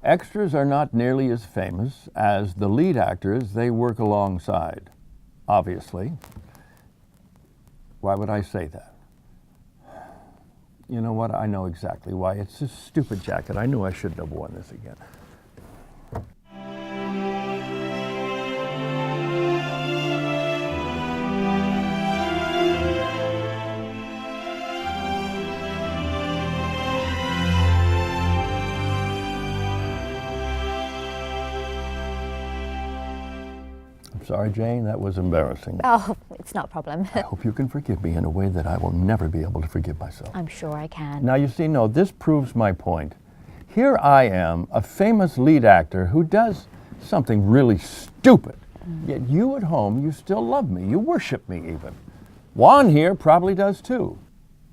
Extras are not nearly as famous as the lead actors they work alongside, obviously. Why would I say that? You know what? I know exactly why. It's this stupid jacket. I knew I shouldn't have worn this again. Sorry, Jane, that was embarrassing. Oh, it's not a problem. I hope you can forgive me in a way that I will never be able to forgive myself. I'm sure I can. Now, you see, no, this proves my point. Here I am, a famous lead actor who does something really stupid. Yet you at home, you still love me. You worship me even. Juan here probably does too.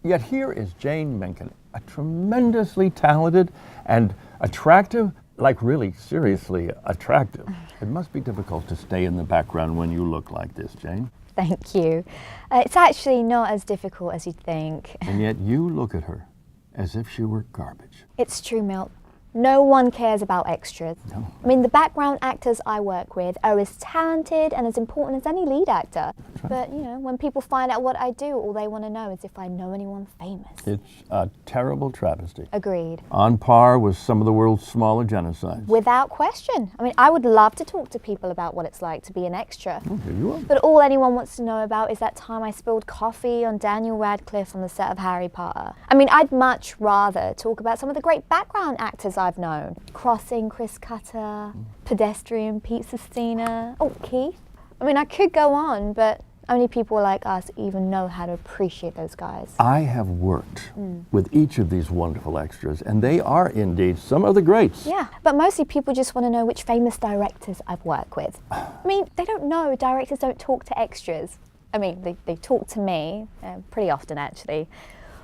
Yet here is Jane Menken, a tremendously talented and attractive, like really seriously attractive. It must be difficult to stay in the background when you look like this, Jane. Thank you. It's actually not as difficult as you'd think. And yet you look at her as if she were garbage. It's true, Milt. No one cares about extras. No. I mean, the background actors I work with are as talented and as important as any lead actor. That's right. But, you know, when people find out what I do, all they want to know is if I know anyone famous. It's a terrible travesty. Agreed. On par with some of the world's smaller genocides. Without question. I mean, I would love to talk to people about what it's like to be an extra. Oh, here you are. But all anyone wants to know about is that time I spilled coffee on Daniel Radcliffe on the set of Harry Potter. I mean, I'd much rather talk about some of the great background actors I've known. Crossing Chris Cutter, Pedestrian Pete Sestina, oh, Keith. I mean, I could go on, but only people like us even know how to appreciate those guys. I have worked with each of these wonderful extras, and they are indeed some of the greats. Yeah, but mostly people just want to know which famous directors I've worked with. I mean, they don't know directors don't talk to extras. I mean, they talk to me, pretty often actually.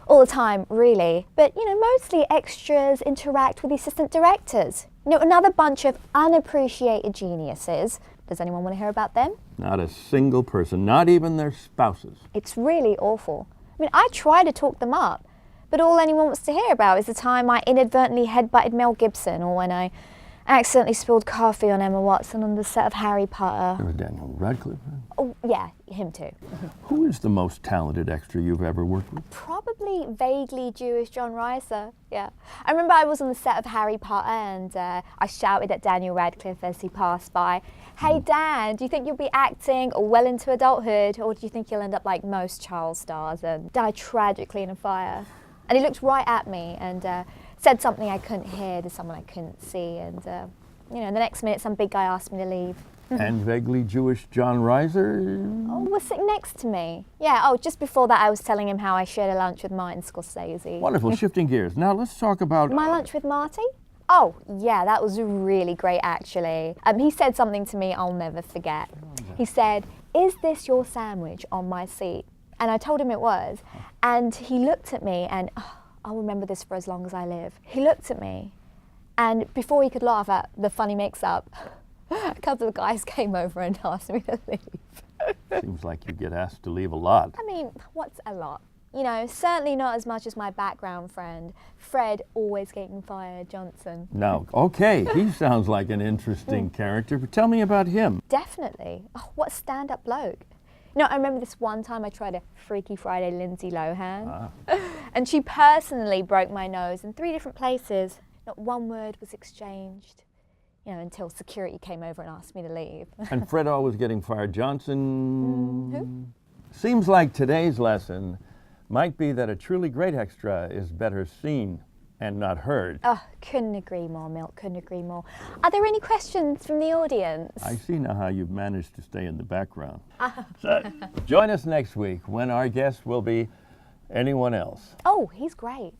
All the time, really. But, you know, mostly extras interact with the assistant directors. You know, another bunch of unappreciated geniuses. Does anyone want to hear about them? Not a single person, not even their spouses. It's really awful. I mean, I try to talk them up, but all anyone wants to hear about is the time I inadvertently headbutted Mel Gibson, or when I accidentally spilled coffee on Emma Watson on the set of Harry Potter. There was Daniel Radcliffe. Oh, yeah, him too. Who is the most talented extra you've ever worked with? Probably vaguely Jewish John Reiser, yeah. I remember I was on the set of Harry Potter and I shouted at Daniel Radcliffe as he passed by, "Hey Dan, do you think you'll be acting well into adulthood, or do you think you'll end up like most child stars and die tragically in a fire?" And he looked right at me and said something I couldn't hear to someone I couldn't see, and you know, the next minute some big guy asked me to leave. And vaguely Jewish John Reiser? Oh, was sitting next to me. Yeah, oh, just before that I was telling him how I shared a lunch with Martin Scorsese. Wonderful, shifting gears. Now let's talk about... My lunch with Marty? Oh, yeah, that was really great actually. He said something to me I'll never forget. He said, "Is this your sandwich on my seat?" And I told him it was. And he looked at me and, oh, I'll remember this for as long as I live. He looked at me and before he could laugh at the funny mix-up, a couple of guys came over and asked me to leave. Seems like you get asked to leave a lot. I mean, what's a lot? You know, certainly not as much as my background friend, Fred Always Getting Fired Johnson. Now, okay, he sounds like an interesting character, but tell me about him. Definitely. Oh, what a stand-up bloke. You know, I remember this one time I tried a Freaky Friday Lindsay Lohan, and she personally broke my nose in 3 different places. Not one word was exchanged. You know, until security came over and asked me to leave. And Fred Always Getting Fired Johnson... Who? Seems like today's lesson might be that a truly great extra is better seen and not heard. Oh, couldn't agree more, Milt, couldn't agree more. Are there any questions from the audience? I see now how you've managed to stay in the background. So, join us next week when our guest will be anyone else. Oh, he's great.